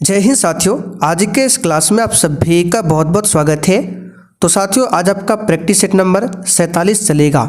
जय हिंद साथियों, आज के इस क्लास में आप सभी का बहुत बहुत स्वागत है। तो साथियों, आज आपका प्रैक्टिस सेट नंबर 47 चलेगा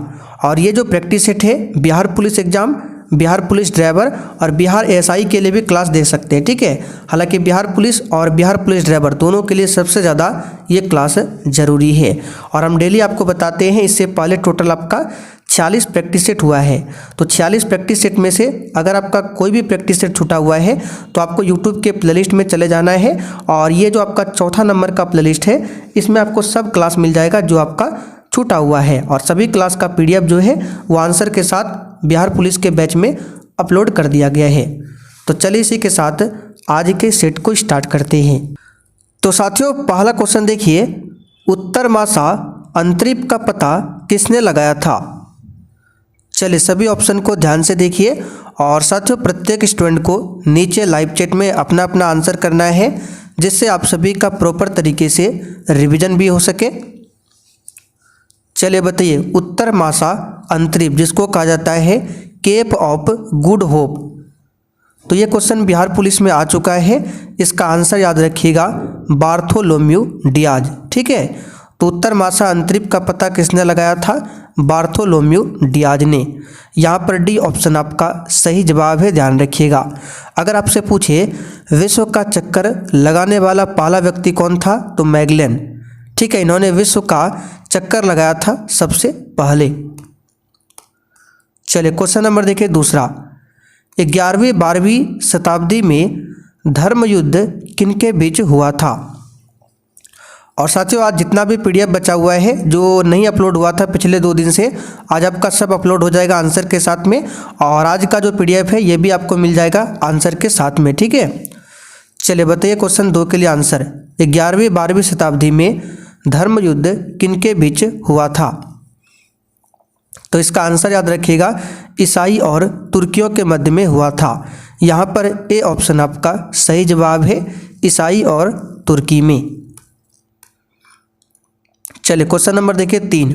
और ये जो प्रैक्टिस सेट है Bihar police exam, Bihar police driver और बिहार एएसआई के लिए भी क्लास दे सकते हैं। ठीक है, हालांकि बिहार पुलिस और बिहार पुलिस ड्राइवर दोनों के लिए सबसे ज़्यादा ये क्लास ज़रूरी है और हम डेली आपको बताते हैं। इससे पहले टोटल आपका 46 प्रैक्टिस सेट हुआ है। तो 46 प्रैक्टिस सेट में से अगर आपका कोई भी प्रैक्टिस सेट छूटा हुआ है तो आपको यूट्यूब के प्लेलिस्ट में चले जाना है और ये जो आपका चौथा नंबर का प्लेलिस्ट है इसमें आपको सब क्लास मिल जाएगा जो आपका छूटा हुआ है और सभी क्लास का पीडीएफ जो है वो आंसर के साथ बिहार पुलिस के बैच में अपलोड कर दिया गया है। तो चलिए इसी के साथ आज के सेट को स्टार्ट करते हैं। तो साथियों, पहला क्वेश्चन देखिए, उत्तरमासा अंतरिप का पता किसने लगाया था? चलिए सभी ऑप्शन को ध्यान से देखिए और साथियों प्रत्येक स्टूडेंट को नीचे लाइव चैट में अपना अपना आंसर करना है जिससे आप सभी का प्रॉपर तरीके से रिवीजन भी हो सके। चलिए बताइए, उत्तरमासा अंतरिप जिसको कहा जाता है केप ऑफ गुड होप, तो ये क्वेश्चन बिहार पुलिस में आ चुका है। इसका आंसर याद रखिएगा, बार्थोलोम्यू डियाज। ठीक है, तो उत्तरमासा अंतरिप का पता किसने लगाया था? बार्थोलोम्यू डियाज ने। यहाँ पर डी ऑप्शन आपका सही जवाब है, ध्यान रखिएगा। अगर आपसे पूछे विश्व का चक्कर लगाने वाला पहला व्यक्ति कौन था, तो मैगेलन। ठीक है, इन्होंने विश्व का चक्कर लगाया था सबसे पहले। चलिए क्वेश्चन नंबर देखिए दूसरा, 11वीं 12वीं शताब्दी में धर्म युद्ध किनके बीच हुआ था? और साथियों आज जितना भी पीडीएफ बचा हुआ है जो नहीं अपलोड हुआ था पिछले 2 दिन से, आज आपका सब अपलोड हो जाएगा आंसर के साथ में और आज का जो पीडीएफ है ये भी आपको मिल जाएगा आंसर के साथ में। ठीक है, चलिए बताइए क्वेश्चन 2 के लिए आंसर, 11वीं 12वीं शताब्दी में धर्म युद्ध किनके बीच हुआ था? तो इसका आंसर याद रखिएगा, ईसाई और तुर्कियों के मध्य में हुआ था। यहाँ पर ए ऑप्शन आपका सही जवाब है, ईसाई और तुर्की में। चलिए क्वेश्चन नंबर देखिए 3,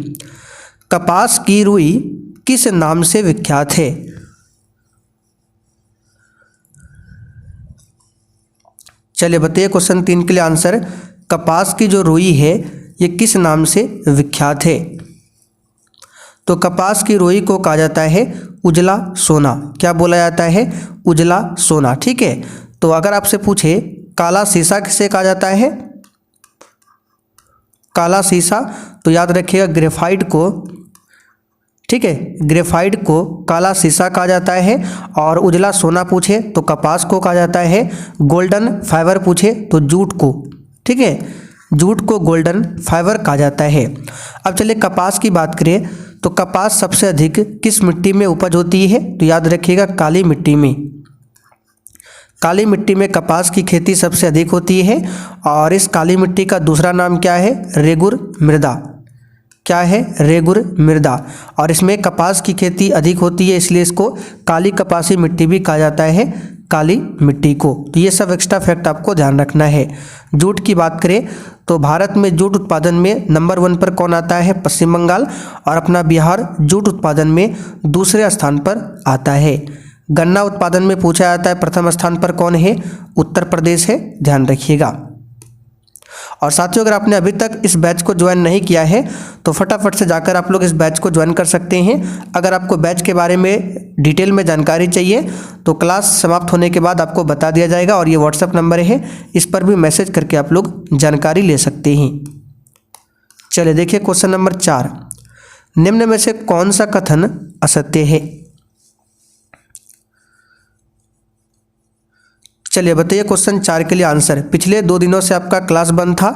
कपास की रुई किस नाम से विख्यात है? चलिए बताइए क्वेश्चन 3 के लिए आंसर, कपास की जो रुई है ये किस नाम से विख्यात है? तो कपास की रुई को कहा जाता है उजला सोना। क्या बोला जाता है? उजला सोना। ठीक है, तो अगर आपसे पूछे काला शीशा किसे कहा जाता है? काला शीशा, तो याद रखिएगा ग्रेफाइट को। ठीक है, ग्रेफाइट को काला शीशा कहा जाता है और उजला सोना पूछे तो कपास को कहा जाता है, गोल्डन फाइबर पूछे तो जूट को। ठीक है, जूट को गोल्डन फाइबर कहा जाता है। अब चलिए कपास की बात करें तो कपास सबसे अधिक किस मिट्टी में उपज होती है? तो याद रखिएगा काली मिट्टी में। काली मिट्टी में कपास की खेती सबसे अधिक होती है और इस काली मिट्टी का दूसरा नाम क्या है? रेगुर मृदा। क्या है? रेगुर मृदा। और इसमें कपास की खेती अधिक होती है इसलिए इसको काली कपासी मिट्टी भी कहा जाता है, काली मिट्टी को। तो ये सब एक्स्ट्रा फैक्ट आपको ध्यान रखना है। जूट की बात करें तो भारत में जूट उत्पादन में नंबर 1 पर कौन आता है? पश्चिम बंगाल, और अपना बिहार जूट उत्पादन में दूसरे स्थान पर आता है। गन्ना उत्पादन में पूछा जाता है प्रथम स्थान पर कौन है? उत्तर प्रदेश है, ध्यान रखिएगा। और साथियों अगर आपने अभी तक इस बैच को ज्वाइन नहीं किया है तो फटाफट से जाकर आप लोग इस बैच को ज्वाइन कर सकते हैं। अगर आपको बैच के बारे में डिटेल में जानकारी चाहिए तो क्लास समाप्त होने के बाद आपको बता दिया जाएगा और ये व्हाट्सएप नंबर है, इस पर भी मैसेज करके आप लोग जानकारी ले सकते हैं। चलिए देखिए क्वेश्चन नंबर 4, निम्न में से कौन सा कथन असत्य है? चलिए बताइए क्वेश्चन 4 के लिए आंसर, पिछले 2 दिनों से आपका क्लास बंद था,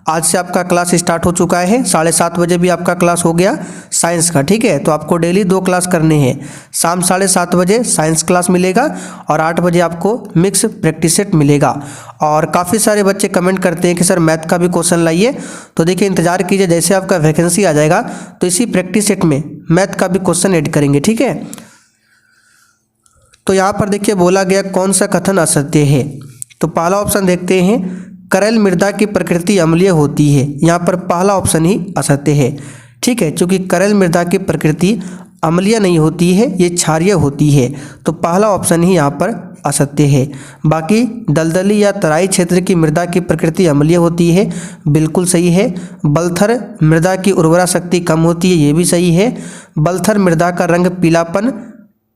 आज से आपका क्लास स्टार्ट हो चुका है। 7:30 बजे भी आपका क्लास हो गया साइंस का। ठीक है, तो आपको डेली 2 क्लास करने हैं। शाम 7:30 बजे साइंस क्लास मिलेगा और 8 बजे आपको मिक्स प्रैक्टिस सेट मिलेगा। और काफ़ी सारे बच्चे कमेंट करते हैं कि सर मैथ का भी क्वेश्चन लाइए, तो देखिए इंतजार कीजिए, जैसे आपका वैकेंसी आ जाएगा तो इसी प्रैक्टिस सेट में मैथ का भी क्वेश्चन ऐड करेंगे। ठीक है, तो यहाँ पर देखिए बोला गया कौन सा कथन असत्य है। तो पहला ऑप्शन देखते हैं, करेल मृदा की प्रकृति अम्लीय होती है। यहाँ पर पहला ऑप्शन ही असत्य है। ठीक है, क्योंकि करेल मृदा की प्रकृति अम्लीय नहीं होती है, ये क्षारीय होती है। तो पहला ऑप्शन ही यहाँ पर असत्य है। बाकी दलदली या तराई क्षेत्र की मृदा की प्रकृति अम्लीय होती है, बिल्कुल सही है। बलथर मृदा की उर्वरा शक्ति कम होती है, ये भी सही है। बलथर मृदा का रंग पीलापन,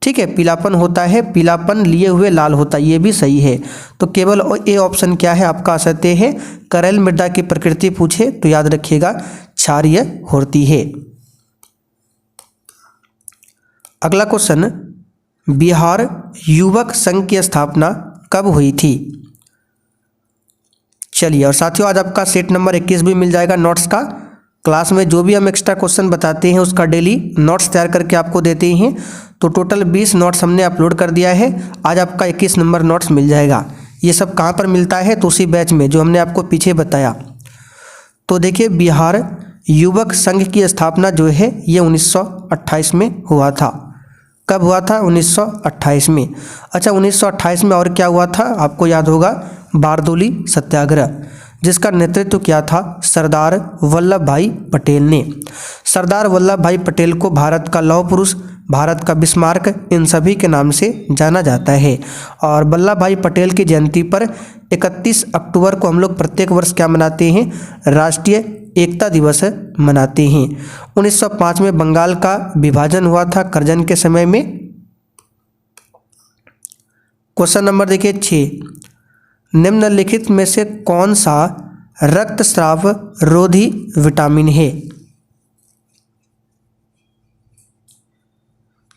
ठीक है, पीलापन होता है, पीलापन लिए हुए लाल होता है, ये भी सही है। तो केवल ए ऑप्शन क्या है आपका असत्य है। करेल मृदा की प्रकृति पूछे तो याद रखिएगा क्षारीय होती है। अगला क्वेश्चन, बिहार युवक संघ की स्थापना कब हुई थी? चलिए, और साथियों आज आपका सेट नंबर 21 भी मिल जाएगा नोट्स का। क्लास में जो भी हम एक्स्ट्रा क्वेश्चन बताते हैं उसका डेली नोट्स तैयार करके आपको देते हैं। तो टोटल 20 नोट्स हमने अपलोड कर दिया है, आज आपका 21 नंबर नोट्स मिल जाएगा। ये सब कहाँ पर मिलता है? तो उसी बैच में जो हमने आपको पीछे बताया। तो देखिए, बिहार युवक संघ की स्थापना जो है ये 1928 में हुआ था। कब हुआ था? 1928 में। अच्छा, 1928 में और क्या हुआ था आपको याद होगा? बारदोली सत्याग्रह, जिसका नेतृत्व किया था सरदार वल्लभ भाई पटेल ने। सरदार वल्लभ भाई पटेल को भारत का लौह पुरुष, भारत का बिस्मार्क, इन सभी के नाम से जाना जाता है। और वल्लभ भाई पटेल की जयंती पर 31 अक्टूबर को हम लोग प्रत्येक वर्ष क्या मनाते हैं? राष्ट्रीय एकता दिवस मनाते हैं। 1905 में बंगाल का विभाजन हुआ था करजन के समय में। क्वेश्चन नंबर देखिए 6, निम्नलिखित में से कौन सा रक्तस्राव रोधी विटामिन है?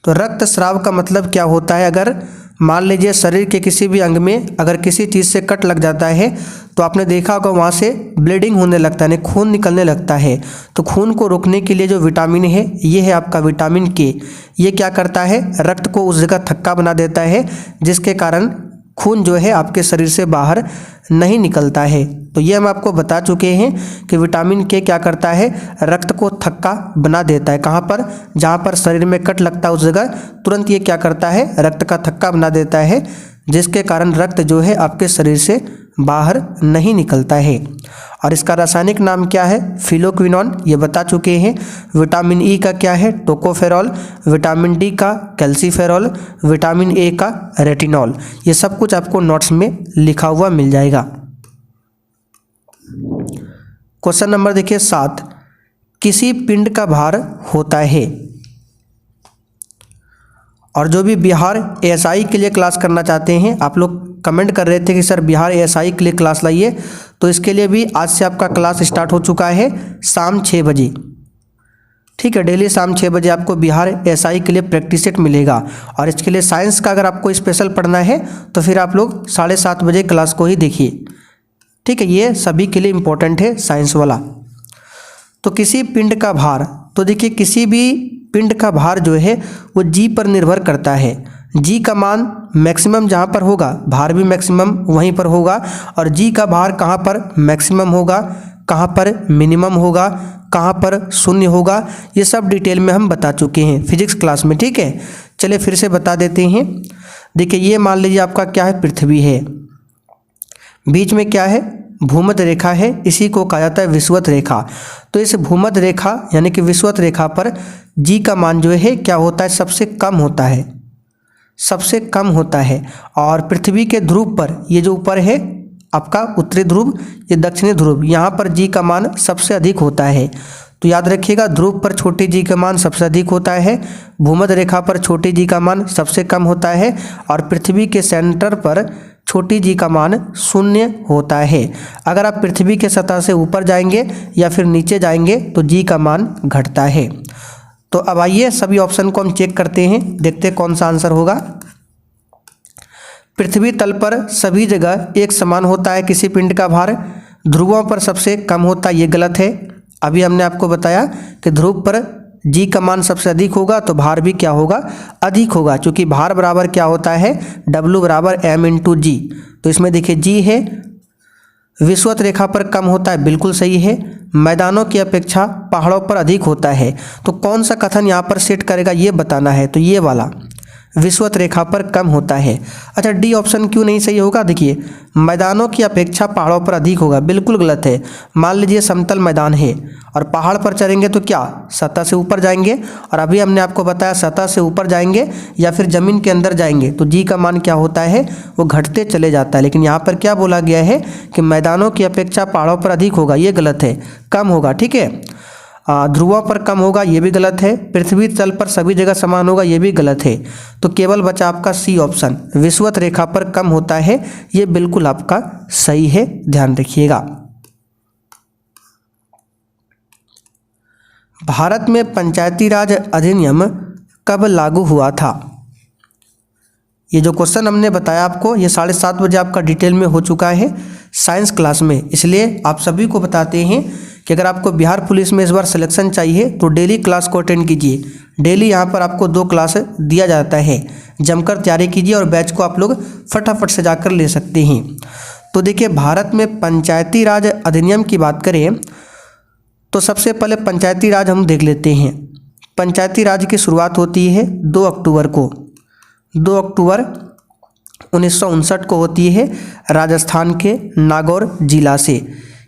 तो रक्तस्राव का मतलब क्या होता है? अगर मान लीजिए शरीर के किसी भी अंग में अगर किसी चीज़ से कट लग जाता है तो आपने देखा होगा वहाँ से ब्लीडिंग होने लगता है, खून निकलने लगता है। तो खून को रोकने के लिए जो विटामिन है ये है आपका विटामिन के। ये क्या करता है? रक्त को उस जगह थक्का बना देता है, जिसके कारण खून जो है आपके शरीर से बाहर नहीं निकलता है। तो ये हम आपको बता चुके हैं कि विटामिन के क्या करता है? रक्त को थक्का बना देता है। कहाँ पर? जहाँ पर शरीर में कट लगता है उस जगह तुरंत ये क्या करता है? रक्त का थक्का बना देता है, जिसके कारण रक्त जो है आपके शरीर से बाहर नहीं निकलता है। और इसका रासायनिक नाम क्या है? फिलोक्विनोन, ये बता चुके हैं। विटामिन ई का क्या है? टोकोफेरॉल। विटामिन डी का कैल्सीफेरॉल। विटामिन ए का रेटिनॉल। ये सब कुछ आपको नोट्स में लिखा हुआ मिल जाएगा। क्वेश्चन नंबर देखिए 7, किसी पिंड का भार होता है? और जो भी बिहार एएसआई के लिए क्लास करना चाहते हैं, आप लोग कमेंट कर रहे थे कि सर बिहार एएसआई के लिए क्लास लाइए, तो इसके लिए भी आज से आपका क्लास स्टार्ट हो चुका है शाम 6 बजे। ठीक है, डेली शाम 6 बजे आपको बिहार एएसआई के लिए प्रैक्टिस सेट मिलेगा। और इसके लिए साइंस का अगर आपको स्पेशल पढ़ना है तो फिर आप लोग 7:30 बजे क्लास को ही देखिए। ठीक है, ये सभी के लिए इम्पोर्टेंट है साइंस वाला। तो किसी पिंड का भार, तो देखिए किसी भी पिंड का भार जो है वो जी पर निर्भर करता है। जी का मान मैक्सिमम जहाँ पर होगा भार भी मैक्सिमम वहीं पर होगा। और जी का भार कहाँ पर मैक्सिमम होगा, कहाँ पर मिनिमम होगा, कहाँ पर शून्य होगा, ये सब डिटेल में हम बता चुके हैं फिजिक्स क्लास में। ठीक है, चलिए फिर से बता देते हैं। देखिए ये मान लीजिए आपका क्या है? पृथ्वी है, बीच में क्या है? भूमध्य रेखा है, इसी को कहा जाता है विषुवत रेखा। तो इस भूमध्य रेखा यानी कि विषुवत रेखा पर जी का मान जो है क्या होता है? सबसे कम होता है, सबसे कम होता है। और पृथ्वी के ध्रुव पर, ये जो ऊपर है आपका उत्तरी ध्रुव, ये दक्षिणी ध्रुव, यहाँ पर जी का मान सबसे अधिक होता है। तो याद रखिएगा, ध्रुव पर छोटी जी का मान सबसे अधिक होता है, भूमध्य रेखा पर छोटी जी का मान सबसे कम होता है, और पृथ्वी के सेंटर पर छोटी जी का मान 0 होता है। अगर आप पृथ्वी के सतह से ऊपर जाएंगे या फिर नीचे जाएंगे तो जी का मान घटता है। तो अब आइए सभी ऑप्शन को हम चेक करते हैं, देखते हैं कौन सा आंसर होगा। पृथ्वी तल पर सभी जगह एक समान होता है किसी पिंड का भार, ध्रुवों पर सबसे कम होता है, ये गलत है। अभी हमने आपको बताया कि ध्रुव पर जी का मान सबसे अधिक होगा तो भार भी क्या होगा? अधिक होगा, क्योंकि भार बराबर क्या होता है? W बराबर m इंटू जी। तो इसमें देखिए जी है। विषुवत रेखा पर कम होता है, बिल्कुल सही है। मैदानों की अपेक्षा पहाड़ों पर अधिक होता है। तो कौन सा कथन यहाँ पर सेट करेगा ये बताना है। तो ये वाला विषुवत रेखा पर कम होता है। अच्छा, डी ऑप्शन क्यों नहीं सही होगा? देखिए, मैदानों की अपेक्षा पहाड़ों पर अधिक होगा, बिल्कुल गलत है। मान लीजिए समतल मैदान है और पहाड़ पर चढ़ेंगे तो क्या सतह से ऊपर जाएंगे, और अभी हमने आपको बताया सतह से ऊपर जाएंगे या फिर ज़मीन के अंदर जाएंगे तो जी का मान क्या होता है, वो घटते चले जाता है। लेकिन यहाँ पर क्या बोला गया है कि मैदानों की अपेक्षा पहाड़ों पर अधिक होगा, ये गलत है, कम होगा। ठीक है, ध्रुवों पर कम होगा, ये भी गलत है। पृथ्वी तल पर सभी जगह समान होगा, ये भी गलत है। तो केवल बचा आपका सी ऑप्शन, विषुवत रेखा पर कम होता है, ये बिल्कुल आपका सही है, ध्यान रखिएगा। भारत में पंचायती राज अधिनियम कब लागू हुआ था? ये जो क्वेश्चन हमने बताया आपको, ये 7:30 बजे आपका डिटेल में हो चुका है साइंस क्लास में, इसलिए आप सभी को बताते हैं कि अगर आपको बिहार पुलिस में इस बार सिलेक्शन चाहिए तो डेली क्लास को अटेंड कीजिए। डेली यहाँ पर आपको 2 क्लास दिया जाता है, जमकर तैयारी कीजिए और बैच को आप लोग फटाफट से जाकर ले सकते हैं। तो देखिए, भारत में पंचायती राज अधिनियम की बात करें तो सबसे पहले पंचायती राज हम देख लेते हैं। पंचायती राज की शुरुआत होती है 2 अक्टूबर को, 2 अक्टूबर 1959 को होती है राजस्थान के नागौर जिला से।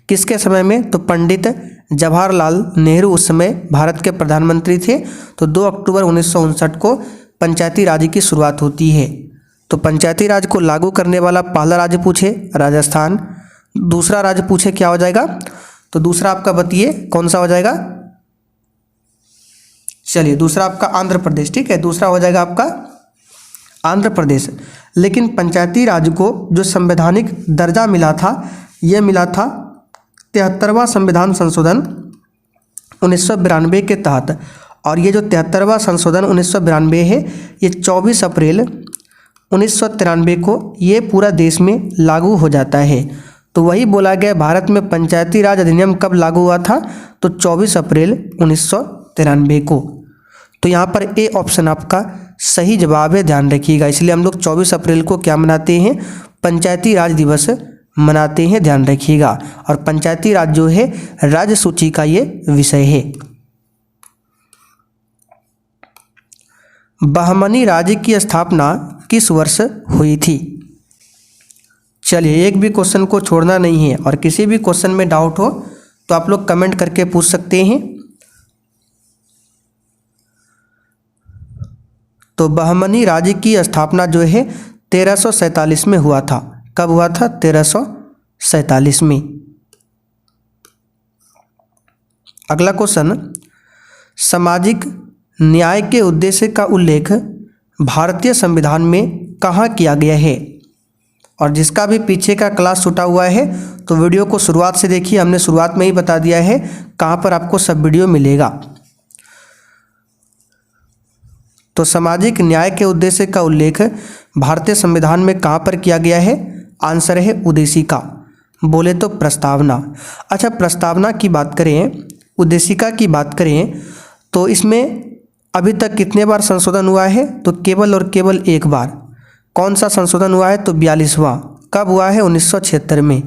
किसके समय में? तो पंडित जवाहरलाल नेहरू उस समय भारत के प्रधानमंत्री थे। तो 2 अक्टूबर 1959 को पंचायती राज की शुरुआत होती है। तो पंचायती राज को लागू करने वाला पहला राज्य पूछे राजस्थान, दूसरा राज्य पूछे क्या हो जाएगा? तो दूसरा आपका बताइए कौन सा हो जाएगा? चलिए, दूसरा आपका आंध्र प्रदेश। ठीक है, दूसरा हो जाएगा आपका आंध्र प्रदेश। लेकिन पंचायती राज को जो संवैधानिक दर्जा मिला था, यह मिला था 73वां संविधान संशोधन 1992 के तहत। और ये जो 73वां संशोधन 1992 है, ये 24 अप्रैल 1993 को ये पूरा देश में लागू हो जाता है। तो वही बोला गया, भारत में पंचायती राज अधिनियम कब लागू हुआ था? तो 24 अप्रैल 1993 को। तो यहाँ पर ए ऑप्शन आपका सही जवाब है, ध्यान रखिएगा। इसलिए हम लोग 24 अप्रैल को क्या मनाते हैं? पंचायती राज दिवस मनाते हैं, ध्यान रखिएगा। और पंचायती राज जो है राज्य सूची का ये विषय है। बहमनी राज्य की स्थापना किस वर्ष हुई थी? चलिए, एक भी क्वेश्चन को छोड़ना नहीं है, और किसी भी क्वेश्चन में डाउट हो तो आप लोग कमेंट करके पूछ सकते हैं। तो बहमनी राज्य की स्थापना जो है 1347 में हुआ था। कब हुआ था? 1347 में। अगला क्वेश्चन, सामाजिक न्याय के उद्देश्य का उल्लेख भारतीय संविधान में कहाँ किया गया है? और जिसका भी पीछे का क्लास छूटा हुआ है तो वीडियो को शुरुआत से देखिए, हमने शुरुआत में ही बता दिया है कहाँ पर आपको सब वीडियो मिलेगा। तो सामाजिक न्याय के उद्देश्य का उल्लेख भारतीय संविधान में कहाँ पर किया गया है? आंसर है उद्देशिका, बोले तो प्रस्तावना। अच्छा, प्रस्तावना की बात करें, उद्देशिका की बात करें तो इसमें अभी तक कितने बार संशोधन हुआ है? तो केवल और केवल एक बार। कौन सा संशोधन हुआ है? तो 42वां। कब हुआ है? 1976 में।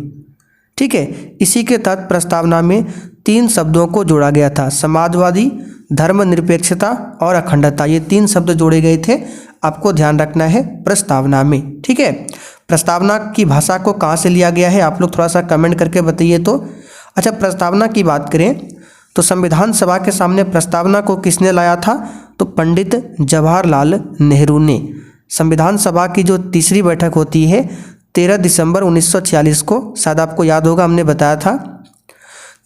ठीक है, इसी के तहत प्रस्तावना में 3 शब्दों को जोड़ा गया था, समाजवादी, धर्मनिरपेक्षता और अखंडता। ये 3 शब्द जोड़े गए थे, आपको ध्यान रखना है प्रस्तावना में। ठीक है, प्रस्तावना की भाषा को कहाँ से लिया गया है आप लोग थोड़ा सा कमेंट करके बताइए तो। अच्छा, प्रस्तावना की बात करें तो संविधान सभा के सामने प्रस्तावना को किसने लाया था? तो पंडित जवाहरलाल नेहरू ने। संविधान सभा की जो तीसरी बैठक होती है 13 दिसंबर 1946 को, शायद आपको याद होगा हमने बताया था।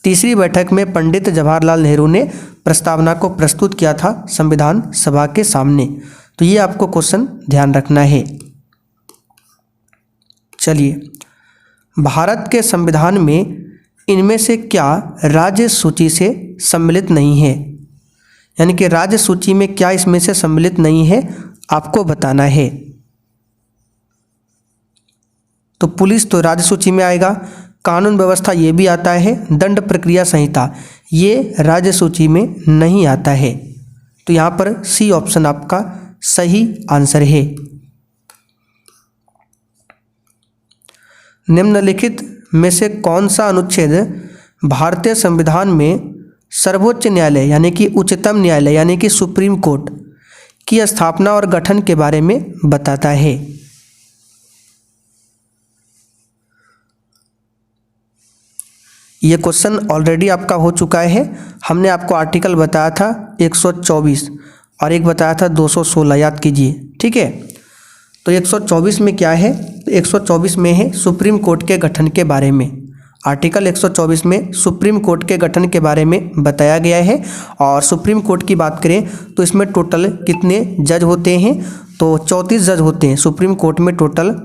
तीसरी बैठक में पंडित जवाहरलाल नेहरू ने प्रस्तावना को प्रस्तुत किया था संविधान सभा के सामने। तो ये आपको क्वेश्चन ध्यान रखना है। चलिए, भारत के संविधान में इनमें से क्या राज्य सूची से सम्मिलित नहीं है? यानी कि राज्य सूची में क्या इसमें से सम्मिलित नहीं है, आपको बताना है। तो पुलिस तो राज्य सूची में आएगा, कानून व्यवस्था ये भी आता है, दंड प्रक्रिया संहिता ये राज्य सूची में नहीं आता है। तो यहाँ पर सी ऑप्शन आपका सही आंसर है। निम्नलिखित में से कौन सा अनुच्छेद भारतीय संविधान में सर्वोच्च न्यायालय यानी कि उच्चतम न्यायालय यानी कि सुप्रीम कोर्ट की स्थापना और गठन के बारे में बताता है। ये क्वेश्चन ऑलरेडी आपका हो चुका है। हमने आपको आर्टिकल बताया था 124 और एक बताया था 216, याद कीजिए, ठीक है। तो 124 में क्या है? 124 में है सुप्रीम कोर्ट के गठन के बारे में। आर्टिकल 124 में सुप्रीम कोर्ट के गठन के बारे में बताया गया है। और सुप्रीम कोर्ट की बात करें तो इसमें टोटल कितने जज होते हैं? तो 34 जज होते हैं। सुप्रीम कोर्ट में टोटल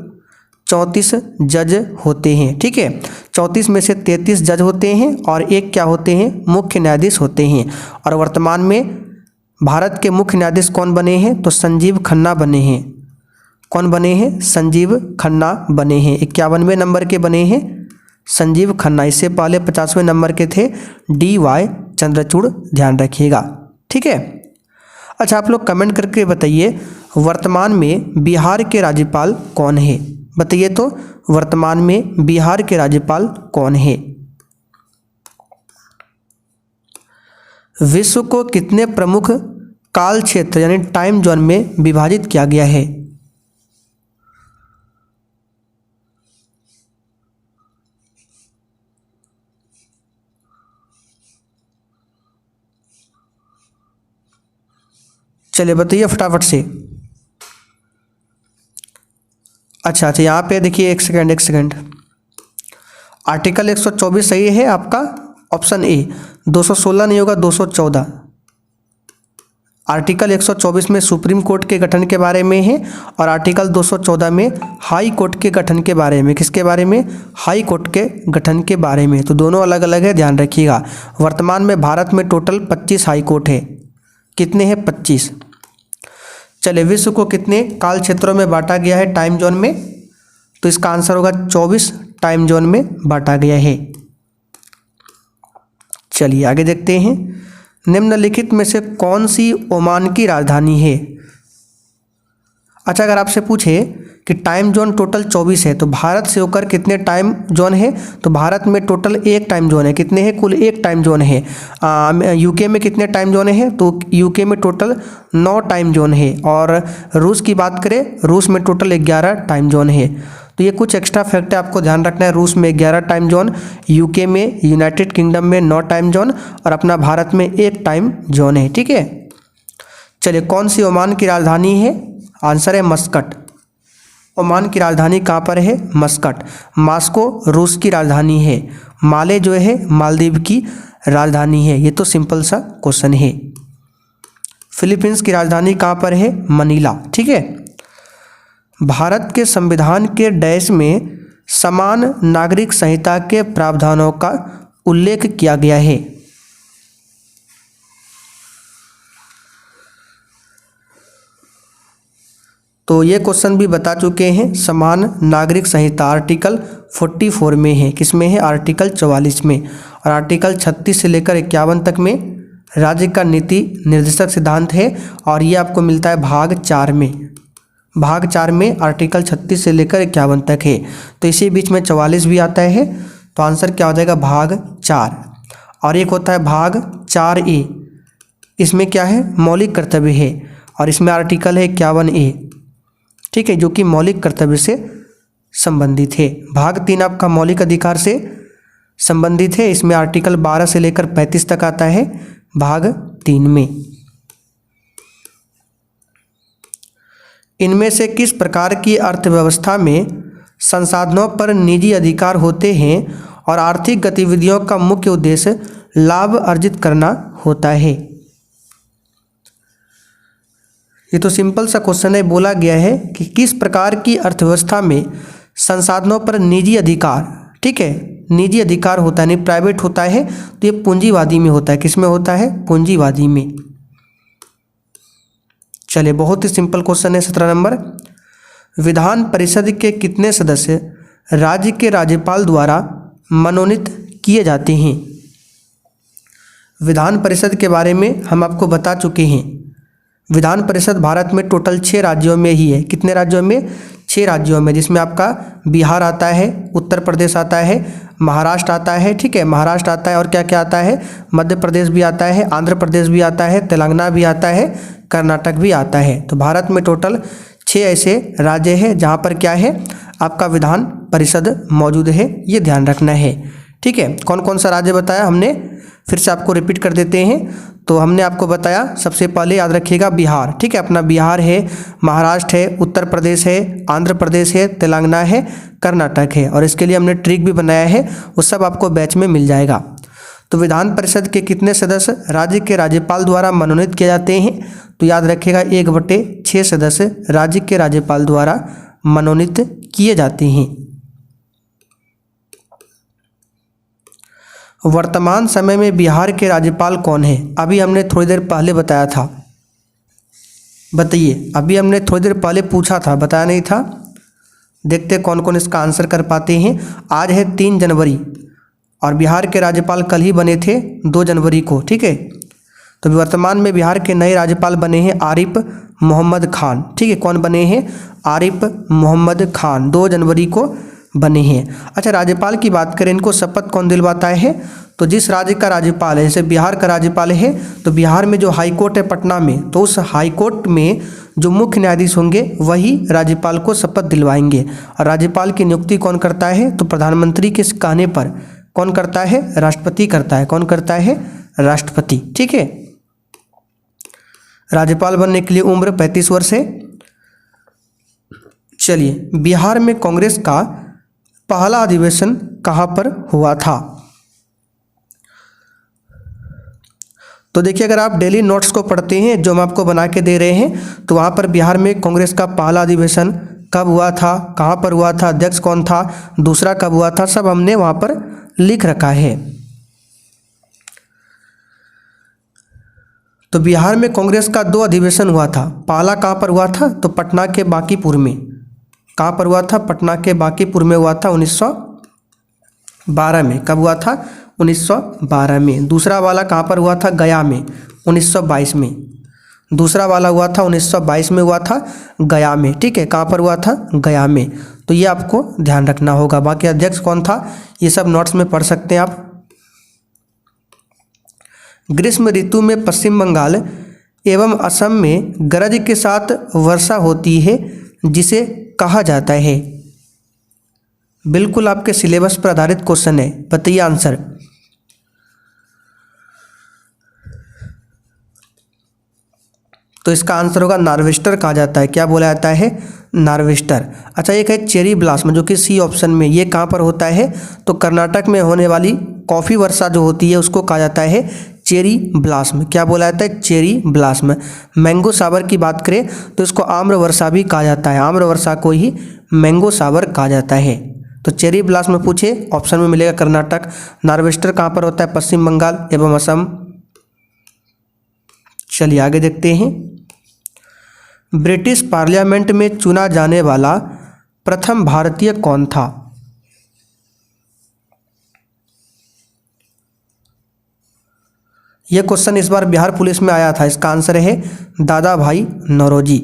34 जज होते हैं, ठीक है। 34 में से 33 जज होते हैं और एक क्या होते हैं? मुख्य न्यायाधीश होते हैं। और वर्तमान में भारत के मुख्य न्यायाधीश कौन बने हैं? तो संजीव खन्ना बने हैं। कौन बने हैं? संजीव खन्ना बने हैं। 51वें नंबर के बने हैं संजीव खन्ना। इससे पहले 50वें नंबर के थे DY चंद्रचूड़, ध्यान रखिएगा, ठीक है। अच्छा, आप लोग कमेंट करके बताइए वर्तमान में बिहार के राज्यपाल कौन है? बताइए तो वर्तमान में बिहार के राज्यपाल कौन है? विश्व को कितने प्रमुख काल क्षेत्र यानी टाइम जोन में विभाजित किया गया है? चलिए बताइए फटाफट से। अच्छा, यहाँ पे देखिए, एक सेकंड। आर्टिकल 124 सही है आपका, ऑप्शन ए। 216 नहीं होगा, 214। आर्टिकल 124 में सुप्रीम कोर्ट के गठन के बारे में है और आर्टिकल 214 में हाई कोर्ट के गठन के बारे में। किसके बारे में? हाई कोर्ट के गठन के बारे में। तो दोनों अलग अलग है, ध्यान रखिएगा। वर्तमान में भारत में टोटल 25 हाई कोर्ट है। कितने हैं? 25। चलिए, विश्व को कितने काल क्षेत्रों में बांटा गया है टाइम जोन में? तो इसका आंसर होगा 24 टाइम जोन में बांटा गया है। चलिए आगे देखते हैं। निम्नलिखित में से कौन सी ओमान की राजधानी है? अच्छा, अगर आपसे पूछे कि टाइम जोन टोटल 24 है तो भारत से होकर कितने टाइम जोन है? तो भारत में टोटल एक टाइम जोन है। कितने हैं? कुल एक टाइम जोन है। यूके में कितने टाइम जोन है? तो यूके में टोटल 9 टाइम जोन है। और रूस की बात करें, रूस में टोटल 11 टाइम जोन है। तो ये कुछ एक्स्ट्रा फैक्ट है, आपको ध्यान रखना है। रूस में 11 टाइम जोन, यूके में, यूनाइटेड किंगडम में 9 टाइम जोन और अपना भारत में 1 टाइम जोन है, ठीक है। चलिए, कौन सी ओमान की राजधानी है? आंसर है मस्कट। ओमान की राजधानी कहाँ पर है? मस्कट। मास्को रूस की राजधानी है। माले जो है मालदीव की राजधानी है। ये तो सिंपल सा क्वेश्चन है। फिलीपींस की राजधानी कहाँ पर है? मनीला, ठीक है। भारत के संविधान के डैश में समान नागरिक संहिता के प्रावधानों का उल्लेख किया गया है। तो ये क्वेश्चन भी बता चुके हैं। समान नागरिक संहिता आर्टिकल 44 में है। किस में है? आर्टिकल 44 में। और आर्टिकल 36 से लेकर 51 तक में राज्य का नीति निर्देशक सिद्धांत है। और ये आपको मिलता है भाग 4 में। भाग 4 में आर्टिकल 36 से लेकर 51 तक है। तो इसी बीच में 44 भी आता है। तो आंसर क्या हो जाएगा? भाग 4। और एक होता है भाग 4A। इसमें क्या है? मौलिक कर्तव्य है। और इसमें आर्टिकल है 51A, ठीक है, जो कि मौलिक कर्तव्य से संबंधित है। भाग 3 आपका मौलिक अधिकार से संबंधित है। इसमें आर्टिकल 12 से लेकर 35 तक आता है भाग 3 में। इनमें से किस प्रकार की अर्थव्यवस्था में संसाधनों पर निजी अधिकार होते हैं और आर्थिक गतिविधियों का मुख्य उद्देश्य लाभ अर्जित करना होता है? ये तो सिंपल सा क्वेश्चन है। बोला गया है कि किस प्रकार की अर्थव्यवस्था में संसाधनों पर निजी अधिकार, ठीक है, निजी अधिकार होता है, नहीं प्राइवेट होता है। तो ये पूंजीवादी में होता है। किस में होता है? पूंजीवादी में। चलिए, बहुत ही सिंपल क्वेश्चन है। 17 नंबर। विधान परिषद के कितने सदस्य राज्य के राज्यपाल द्वारा मनोनीत किए जाते हैं? विधान परिषद के बारे में हम आपको बता चुके हैं। विधान परिषद भारत में टोटल 6 राज्यों में ही है। कितने राज्यों में? 6 राज्यों में, जिसमें आपका बिहार आता है, उत्तर प्रदेश आता है, महाराष्ट्र आता है, ठीक है, महाराष्ट्र आता है, और क्या क्या आता है, मध्य प्रदेश भी आता है, आंध्र प्रदेश भी आता है, तेलंगाना भी आता है, कर्नाटक भी आता है। तो भारत में टोटल 6 ऐसे राज्य हैं जहाँ पर क्या है, आपका विधान परिषद मौजूद है, ये ध्यान रखना है। ठीक है, कौन कौन सा राज्य बताया हमने, फिर से आपको रिपीट कर देते हैं। तो हमने आपको बताया, सबसे पहले याद रखिएगा बिहार, ठीक है, अपना बिहार है, महाराष्ट्र है, उत्तर प्रदेश है, आंध्र प्रदेश है, तेलंगाना है, कर्नाटक है, और इसके लिए हमने ट्रिक भी बनाया है, वो सब आपको बैच में मिल जाएगा। तो विधान परिषद के कितने सदस्य राज्य के राज्यपाल द्वारा मनोनीत किए जाते हैं, तो याद रखिएगा 1/6 सदस्य राज्य के राज्यपाल द्वारा मनोनीत किए जाते हैं। वर्तमान समय में बिहार के राज्यपाल कौन है, अभी हमने थोड़ी देर पहले बताया था, बताइए, अभी हमने थोड़ी देर पहले पूछा था, बताया नहीं था। देखते कौन कौन इसका आंसर कर पाते हैं। आज है 3 जनवरी और बिहार के राज्यपाल कल ही बने थे 2 जनवरी को, ठीक है। तो वर्तमान में बिहार के नए राज्यपाल बने हैं आरिफ मोहम्मद खान, ठीक है, कौन बने हैं, आरिफ मोहम्मद खान, 2 जनवरी को बने हैं। अच्छा, राज्यपाल की बात करें, इनको शपथ कौन दिलवाता है, तो जिस राज्य का राज्यपाल है, जैसे बिहार का राज्यपाल है, तो बिहार में जो हाई कोर्ट है पटना में, तो उस हाई कोर्ट में जो मुख्य न्यायाधीश होंगे वही राज्यपाल को शपथ दिलवाएंगे। और राज्यपाल की नियुक्ति कौन करता है, तो प्रधानमंत्री के कहने पर कौन करता है, राष्ट्रपति करता है। कौन करता है, राष्ट्रपति, ठीक है। राज्यपाल बनने के लिए उम्र 35 वर्ष है। चलिए, बिहार में कांग्रेस का पहला अधिवेशन कहाँ पर हुआ था, तो देखिए, अगर आप डेली नोट्स को पढ़ते हैं जो हम आपको बना के दे रहे हैं, तो वहाँ पर बिहार में कांग्रेस का पहला अधिवेशन कब हुआ था, कहाँ पर हुआ था, अध्यक्ष कौन था, दूसरा कब हुआ था, सब हमने वहाँ पर लिख रखा है। तो बिहार में कांग्रेस का 2 अधिवेशन हुआ था। पहला कहाँ पर हुआ था, तो पटना के बांकीपुर में। कहाँ पर हुआ था, पटना के बांकीपुर में हुआ था 1912 में। कब हुआ था, 1912 में। दूसरा वाला कहाँ पर हुआ था, गया में, 1922 में। दूसरा वाला हुआ था 1922 में, हुआ था गया में, ठीक है, कहाँ पर हुआ था, गया में। तो ये आपको ध्यान रखना होगा। बाकी अध्यक्ष कौन था, ये सब नोट्स में पढ़ सकते हैं आप। ग्रीष्म ऋतु में पश्चिम बंगाल एवं असम में गरज के साथ वर्षा होती है, जिसे कहा जाता है। बिल्कुल आपके सिलेबस पर आधारित क्वेश्चन है, बताइए आंसर। तो इसका आंसर होगा नार्वेस्टर कहा जाता है। क्या बोला जाता है, नार्वेस्टर। अच्छा, एक है चेरी ब्लास्म, जो कि सी ऑप्शन में, ये कहाँ पर होता है, तो कर्नाटक में होने वाली कॉफ़ी वर्षा जो होती है उसको कहा जाता है चेरी ब्लास्म। क्या बोला जाता है, चेरी ब्लास्म। मैंगो सावर की बात करें तो इसको आम्र वर्षा भी कहा जाता है, आम्र वर्षा को ही मैंगो सावर कहा जाता है। तो चेरी ब्लास्म पूछे, ऑप्शन में मिलेगा कर्नाटक। नार्वेस्टर कहाँ पर होता है, पश्चिम बंगाल एवं असम। चलिए आगे देखते हैं। ब्रिटिश पार्लियामेंट में चुना जाने वाला प्रथम भारतीय कौन था, यह क्वेश्चन इस बार बिहार पुलिस में आया था। इसका आंसर है दादा भाई नौरोजी।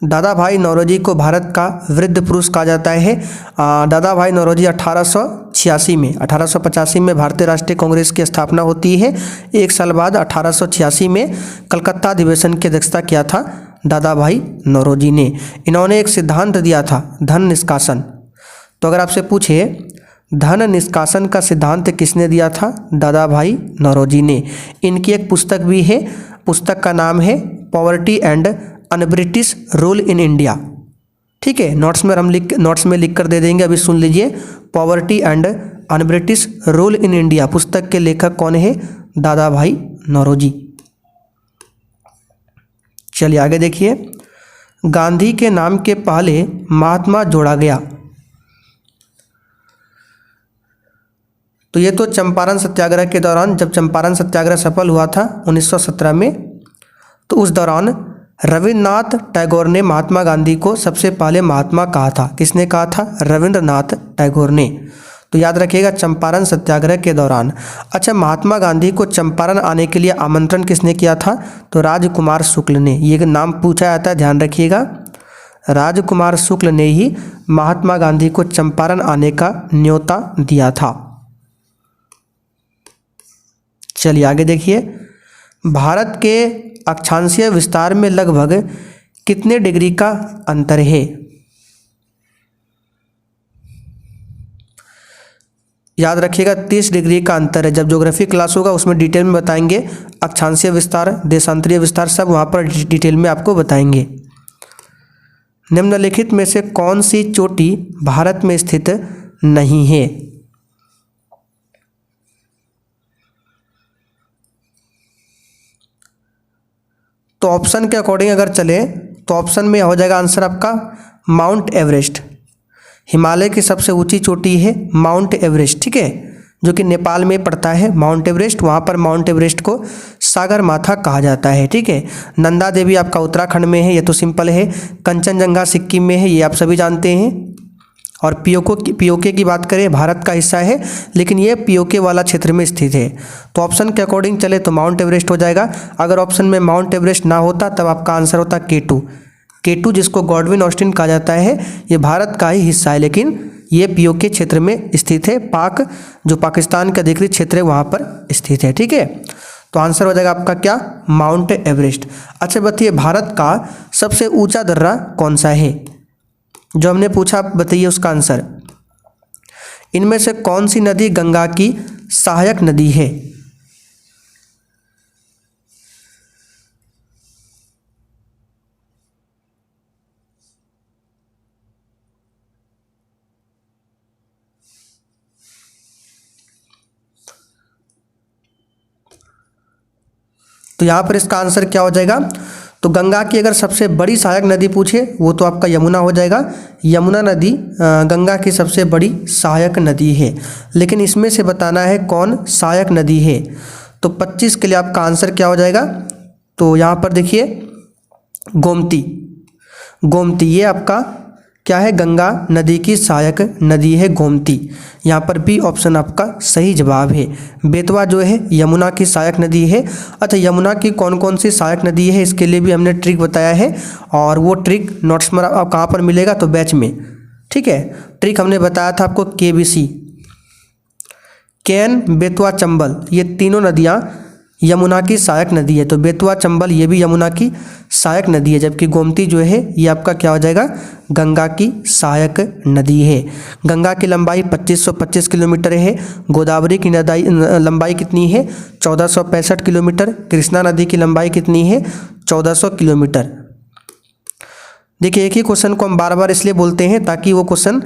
दादा भाई नौरोजी को भारत का वृद्ध पुरुष कहा जाता है। दादा भाई नौरोजी 1886 में, 1885 में भारतीय राष्ट्रीय कांग्रेस की स्थापना होती है। 1 साल बाद 1886 में कलकत्ता अधिवेशन की अध्यक्षता किया था दादा भाई नौरोजी ने। इन्होंने एक सिद्धांत दिया था, धन निष्कासन। तो अगर आपसे पूछे धन निष्कासन का सिद्धांत किसने दिया था, दादा भाई नौरोजी ने। इनकी एक पुस्तक भी है, पुस्तक का नाम है poverty and un British rule in India. ठीक है, नोट्स में लिख कर दे देंगे, अभी सुन लीजिए। Poverty and un British rule in India पुस्तक के लेखक कौन है, दादा भाई नौरोजी। चलिए आगे देखिए। गांधी के नाम के पहले महात्मा जोड़ा गया, तो ये तो चंपारण सत्याग्रह के दौरान, जब चंपारण सत्याग्रह सफल हुआ था 1917 में, तो उस दौरान रविन्द्रनाथ टैगोर ने महात्मा गांधी को सबसे पहले महात्मा कहा था। किसने कहा था, रविन्द्रनाथ टैगोर ने। तो याद रखिएगा, चंपारण सत्याग्रह के दौरान। अच्छा, महात्मा गांधी को चंपारण आने के लिए आमंत्रण किसने किया था, तो राजकुमार शुक्ल ने। ये नाम पूछा जाता है, ध्यान रखिएगा, राजकुमार शुक्ल ने ही महात्मा गांधी को चंपारण आने का न्योता दिया था। चलिए आगे देखिए, भारत के अक्षांशीय विस्तार में लगभग कितने डिग्री का अंतर है? याद रखिएगा 30 डिग्री का अंतर है। जब ज्योग्राफी क्लास होगा उसमें डिटेल में बताएंगे, अक्षांशीय विस्तार, देशांतरीय विस्तार सब वहाँ पर डिटेल में आपको बताएंगे। निम्नलिखित में से कौन सी चोटी भारत में स्थित नहीं है? तो ऑप्शन के अकॉर्डिंग अगर चले तो ऑप्शन में हो जाएगा आंसर आपका माउंट एवरेस्ट। हिमालय की सबसे ऊंची चोटी है माउंट एवरेस्ट, ठीक है, जो कि नेपाल में पड़ता है माउंट एवरेस्ट। वहाँ पर माउंट एवरेस्ट को सागर माथा कहा जाता है, ठीक है। नंदा देवी आपका उत्तराखंड में है, ये तो सिंपल है। कंचनजंगा सिक्किम में है, ये आप सभी जानते हैं। और पीओके की बात करें भारत का हिस्सा है, लेकिन ये पीओके वाला क्षेत्र में स्थित है। तो ऑप्शन के अकॉर्डिंग चले तो माउंट एवरेस्ट हो जाएगा। अगर ऑप्शन में माउंट एवरेस्ट ना होता तब आपका आंसर होता K2 जिसको गॉडविन ऑस्टिन कहा जाता है। ये भारत का ही हिस्सा है, लेकिन ये पीओके क्षेत्र में स्थित है। पाक जो पाकिस्तान का अधिकृत क्षेत्र है वहाँ पर स्थित है, ठीक है। तो आंसर हो जाएगा आपका क्या? Mount Everest. अच्छा बताइए, भारत का सबसे ऊंचा दर्रा कौन सा है? जो हमने पूछा आप बताइए उसका आंसर। इनमें से कौन सी नदी गंगा की सहायक नदी है? तो यहाँ पर इसका आंसर क्या हो जाएगा? तो गंगा की अगर सबसे बड़ी सहायक नदी पूछे वो तो आपका यमुना हो जाएगा। यमुना नदी गंगा की सबसे बड़ी सहायक नदी है, लेकिन इसमें से बताना है कौन सहायक नदी है। तो 25 के लिए आपका आंसर क्या हो जाएगा? तो यहाँ पर देखिए गोमती ये आपका क्या है? गंगा नदी की सहायक नदी है गोमती। यहाँ पर बी ऑप्शन आपका सही जवाब है। बेतवा जो है यमुना की सहायक नदी है। अच्छा, यमुना की कौन कौन सी सहायक नदी है इसके लिए भी हमने ट्रिक बताया है, और वो ट्रिक नोट्स में आप कहाँ पर मिलेगा? तो बैच में, ठीक है। ट्रिक हमने बताया था आपको KBC, केन, बेतवा, चंबल, ये तीनों नदियाँ यमुना की सहायक नदी है। तो बेतवा, चंबल ये भी यमुना की सहायक नदी है, जबकि गोमती जो है ये आपका क्या हो जाएगा? गंगा की सहायक नदी है। गंगा की लंबाई 2525 किलोमीटर है। गोदावरी की लंबाई कितनी है? 1465 किलोमीटर। कृष्णा नदी की लंबाई कितनी है? 1400 किलोमीटर। देखिए, एक ही क्वेश्चन को हम बार बार इसलिए बोलते हैं ताकि वो क्वेश्चन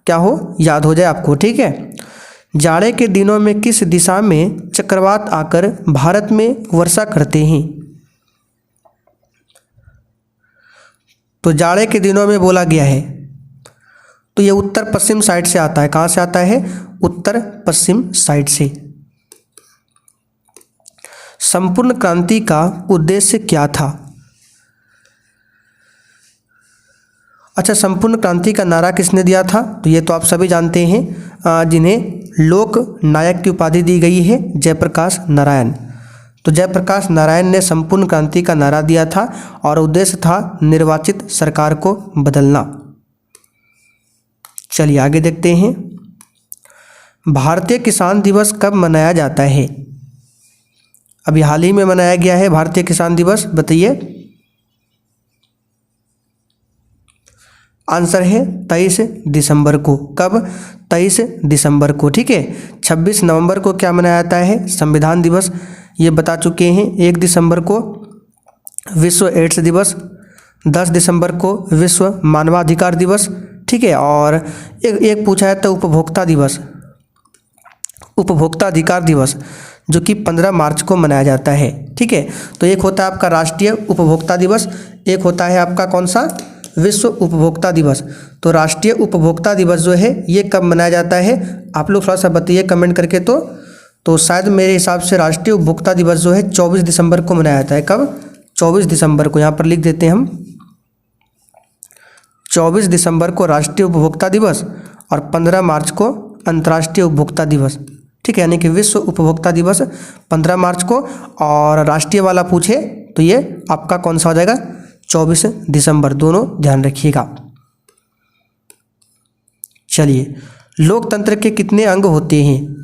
क्या हो, याद हो जाए आपको, ठीक है। जाड़े के दिनों में किस दिशा में चक्रवात आकर भारत में वर्षा करते हैं? तो जाड़े के दिनों में बोला गया है तो ये उत्तर पश्चिम साइड से आता है। कहाँ से आता है? उत्तर पश्चिम साइड से। संपूर्ण क्रांति का उद्देश्य क्या था? अच्छा, संपूर्ण क्रांति का नारा किसने दिया था? तो ये तो आप सभी जानते हैं, जिन्हें लोक नायक की उपाधि दी गई है, जयप्रकाश नारायण। तो जयप्रकाश नारायण ने संपूर्ण क्रांति का नारा दिया था और उद्देश्य था निर्वाचित सरकार को बदलना। चलिए आगे देखते हैं, भारतीय किसान दिवस कब मनाया जाता है? अभी हाल ही में मनाया गया है भारतीय किसान दिवस, बताइए। आंसर है 23 दिसंबर को। कब? 23 दिसंबर को, ठीक है। 26 नवंबर को क्या मनाया जाता है? संविधान दिवस, ये बता चुके हैं। 1 दिसंबर को विश्व एड्स दिवस, 10 दिसंबर को विश्व मानवाधिकार दिवस, ठीक है। और एक पूछा है तो उपभोक्ता दिवस, उपभोक्ता अधिकार दिवस, जो कि 15 मार्च को मनाया जाता है, ठीक है। तो एक होता है आपका राष्ट्रीय उपभोक्ता दिवस, एक होता है आपका कौन सा? विश्व उपभोक्ता दिवस। तो राष्ट्रीय उपभोक्ता दिवस जो है ये कब मनाया जाता है? आप लोग थोड़ा सा बताइए कमेंट करके। तो शायद मेरे हिसाब से राष्ट्रीय उपभोक्ता दिवस जो है 24 दिसंबर को मनाया जाता है। कब? 24 दिसंबर को। यहाँ पर लिख देते हैं हम 24 दिसंबर को राष्ट्रीय उपभोक्ता दिवस और 15 मार्च को अंतर्राष्ट्रीय उपभोक्ता दिवस, ठीक है। यानी कि विश्व उपभोक्ता दिवस 15 मार्च को, और राष्ट्रीय वाला पूछे तो ये आपका कौन सा हो जाएगा? 24 दिसंबर, दोनों ध्यान रखिएगा। चलिए, लोकतंत्र के कितने अंग होते हैं?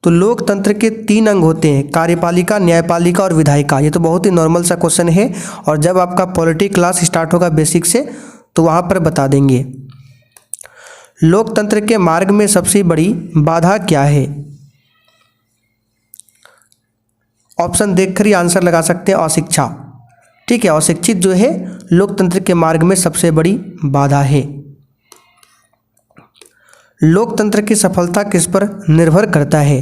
तो लोकतंत्र के 3 अंग होते हैं, कार्यपालिका, न्यायपालिका और विधायिका। ये तो बहुत ही नॉर्मल सा क्वेश्चन है, और जब आपका पॉलिटी क्लास स्टार्ट होगा बेसिक से तो वहाँ पर बता देंगे। लोकतंत्र के मार्ग में सबसे बड़ी बाधा क्या है? ऑप्शन देखकर ही आंसर लगा सकते हैं, अशिक्षा। ठीक है, अशिक्षित जो है लोकतंत्र के मार्ग में सबसे बड़ी बाधा है। लोकतंत्र की सफलता किस पर निर्भर करता है?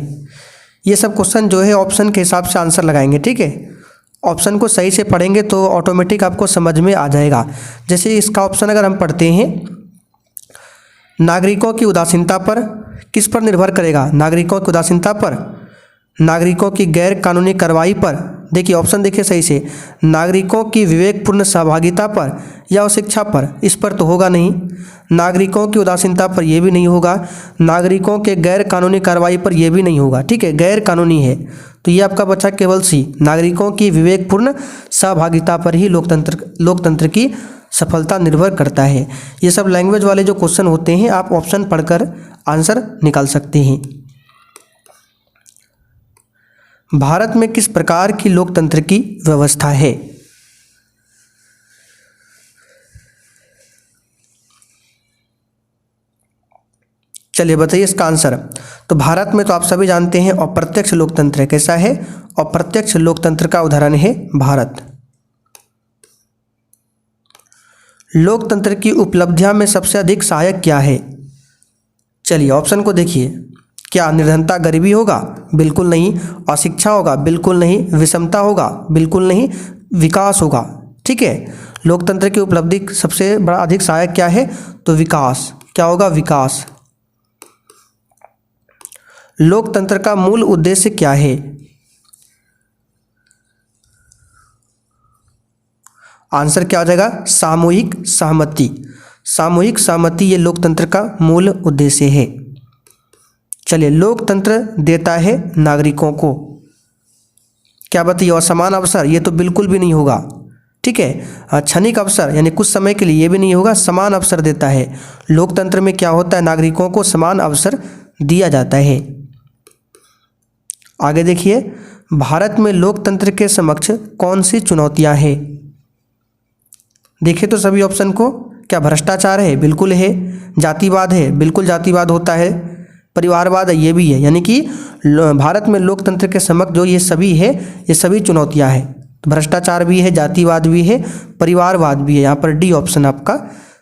ये सब क्वेश्चन जो है ऑप्शन के हिसाब से आंसर लगाएंगे। ठीक है, ऑप्शन को सही से पढ़ेंगे तो ऑटोमेटिक आपको समझ में आ जाएगा। जैसे इसका ऑप्शन अगर हम पढ़ते हैं, नागरिकों की उदासीनता पर, किस पर निर्भर करेगा? नागरिकों की उदासीनता पर, नागरिकों की गैर कानूनी कार्रवाई पर। देखिए ऑप्शन देखिए सही से, नागरिकों की विवेकपूर्ण सहभागिता पर या शिक्षा पर। इस पर तो होगा नहीं। नागरिकों की उदासीनता पर यह भी नहीं होगा। नागरिकों के गैर कानूनी कार्रवाई पर यह भी नहीं होगा। ठीक है, गैर कानूनी है तो ये आपका बचा केवल सी, नागरिकों की विवेकपूर्ण सहभागिता पर ही लोकतंत्र की सफलता निर्भर करता है। ये सब लैंग्वेज वाले जो क्वेश्चन होते हैं आप ऑप्शन पढ़कर आंसर निकाल सकते हैं। भारत में किस प्रकार की लोकतंत्र की व्यवस्था है? चलिए बताइए इसका आंसर। तो भारत में तो आप सभी जानते हैं अप्रत्यक्ष लोकतंत्र है। कैसा है? अप्रत्यक्ष लोकतंत्र का उदाहरण है भारत। लोकतंत्र की उपलब्धियां में सबसे अधिक सहायक क्या है? चलिए ऑप्शन को देखिए। क्या निर्धनता, गरीबी होगा? बिल्कुल नहीं। अशिक्षा होगा? बिल्कुल नहीं। विषमता होगा? बिल्कुल नहीं। विकास होगा। ठीक है, लोकतंत्र की उपलब्धि सबसे बड़ा अधिक सहायक क्या है? तो विकास। क्या होगा? विकास। लोकतंत्र का मूल उद्देश्य क्या है? आंसर क्या हो जाएगा? सामूहिक सहमति। सामूहिक सहमति ये लोकतंत्र का मूल उद्देश्य है। चलिए, लोकतंत्र देता है नागरिकों को, क्या बताइए? और समान अवसर, ये तो बिल्कुल भी नहीं होगा। ठीक है, क्षणिक अवसर यानी कुछ समय के लिए, ये भी नहीं होगा। समान अवसर देता है। लोकतंत्र में क्या होता है? नागरिकों को समान अवसर दिया जाता है। आगे देखिए, भारत में लोकतंत्र के समक्ष कौन सी चुनौतियां हैं? देखिए तो सभी ऑप्शन को। क्या भ्रष्टाचार है? बिल्कुल है। जातिवाद है? बिल्कुल जातिवाद होता है। परिवारवाद है? ये भी है। यानी कि भारत में लोकतंत्र के समक्ष जो ये सभी है, ये सभी चुनौतियां हैं। तो भ्रष्टाचार भी है, जातिवाद भी है, परिवारवाद भी है। यहाँ पर डी ऑप्शन आपका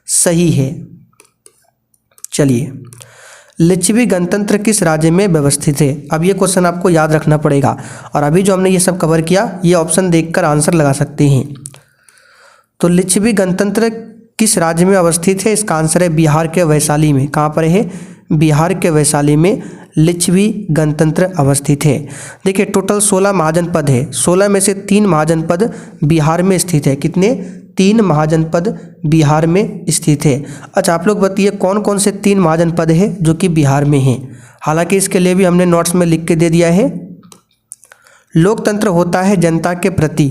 सही है। चलिए, लिच्छवी गणतंत्र किस राज्य में व्यवस्थित है? अब ये क्वेश्चन आपको याद रखना पड़ेगा, और अभी जो हमने ये सब कवर किया ये ऑप्शन देखकर आंसर लगा सकते हैं। तो लिच्छवी गणतंत्र किस राज्य में अवस्थित है? इसका आंसर है बिहार के वैशाली में। कहाँ पर है? बिहार के वैशाली में लिच्छवी गणतंत्र अवस्थित है। देखिए टोटल 16 महाजनपद है। 16 में से 3 महाजनपद बिहार में स्थित है। कितने? 3 महाजनपद बिहार में स्थित है। अच्छा, आप लोग बताइए कौन कौन से 3 महाजनपद है जो कि बिहार में हैं? हालांकि इसके लिए भी हमने नोट्स में लिख के दे दिया है। लोकतंत्र होता है जनता के प्रति।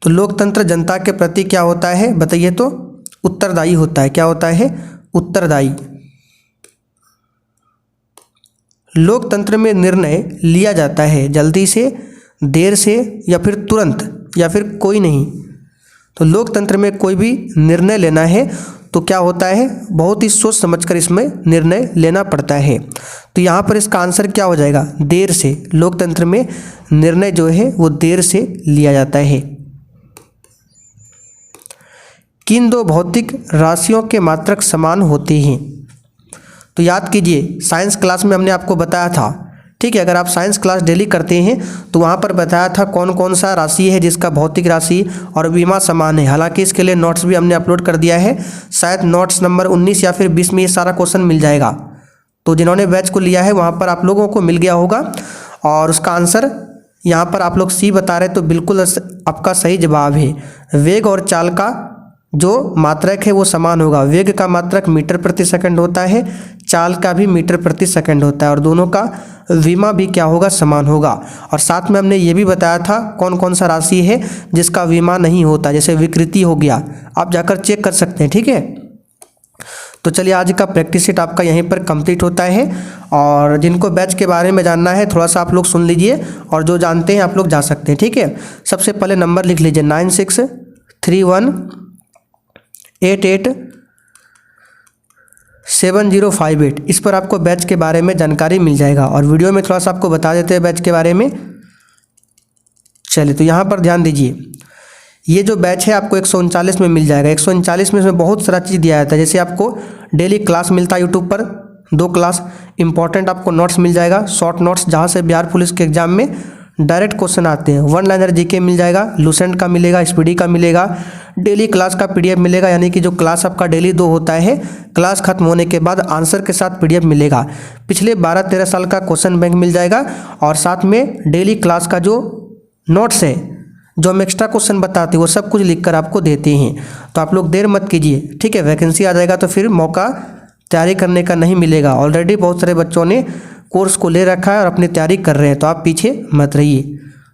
तो लोकतंत्र जनता के प्रति क्या होता है बताइए? तो उत्तरदायी होता है। क्या होता है? उत्तरदायी। लोकतंत्र में निर्णय लिया जाता है जल्दी से, देर से, या फिर तुरंत, या फिर कोई नहीं। तो लोकतंत्र में कोई भी निर्णय लेना है तो क्या होता है? बहुत ही सोच समझकर इसमें निर्णय लेना पड़ता है। तो यहाँ पर इसका आंसर क्या हो जाएगा? देर से। लोकतंत्र में निर्णय जो है वो देर से लिया जाता है। किन 2 भौतिक राशियों के मात्रक समान होते हैं? तो याद कीजिए, साइंस क्लास में हमने आपको बताया था। ठीक है, अगर आप साइंस क्लास डेली करते हैं तो वहाँ पर बताया था कौन कौन सा राशि है जिसका भौतिक राशि और विमा समान है। हालांकि इसके लिए नोट्स भी हमने अपलोड कर दिया है। शायद नोट्स नंबर 19 या फिर 20 में ये सारा क्वेश्चन मिल जाएगा। तो जिन्होंने बैच को लिया है वहाँ पर आप लोगों को मिल गया होगा। और उसका आंसर यहाँ पर आप लोग सी बता रहे, तो बिल्कुल आपका सही जवाब है। वेग और चाल का जो मात्रक है वो समान होगा। वेग का मात्रक मीटर प्रति सेकंड होता है, चाल का भी मीटर प्रति सेकंड होता है और दोनों का विमा भी क्या होगा, समान होगा। और साथ में हमने ये भी बताया था कौन कौन सा राशि है जिसका विमा नहीं होता, जैसे विकृति हो गया, आप जाकर चेक कर सकते हैं, ठीक है। तो चलिए आज का प्रैक्टिस सेट आपका यहीं पर कंप्लीट होता है। और जिनको बैच के बारे में जानना है थोड़ा सा आप लोग सुन लीजिए और जो जानते हैं आप लोग जा सकते हैं, ठीक है। सबसे पहले नंबर लिख लीजिए 9631887058। इस पर आपको बैच के बारे में जानकारी मिल जाएगा और वीडियो में थोड़ा सा आपको बता देते हैं बैच के बारे में। चलिए तो यहाँ पर ध्यान दीजिए, ये जो बैच है आपको 139 में मिल जाएगा। 139 में इसमें बहुत सारा चीज़ दिया जाता है, जैसे आपको डेली क्लास मिलता है यूट्यूब पर 2 क्लास, इंपॉर्टेंट आपको नोट्स मिल जाएगा, शॉर्ट नोट्स जहाँ से बिहार पुलिस के एग्जाम में डायरेक्ट क्वेश्चन आते हैं, 1 लाइनर जीके मिल जाएगा, लूसेंट का मिलेगा, स्पीडी का मिलेगा, डेली क्लास का पीडीएफ मिलेगा, यानी कि जो क्लास आपका डेली 2 होता है, क्लास खत्म होने के बाद आंसर के साथ पीडीएफ मिलेगा, पिछले 12-13 साल का क्वेश्चन बैंक मिल जाएगा और साथ में डेली क्लास का जो नोट्स है, जो हम एक्स्ट्रा क्वेश्चन बताते हैं वो सब कुछ लिखकर आपको देते हैं। तो आप लोग देर मत कीजिए, ठीक है। वैकेंसी आ जाएगा तो फिर मौका तैयारी करने का नहीं मिलेगा। ऑलरेडी बहुत सारे बच्चों ने कोर्स को ले रखा है और अपनी तैयारी कर रहे हैं, तो आप पीछे मत रहिए।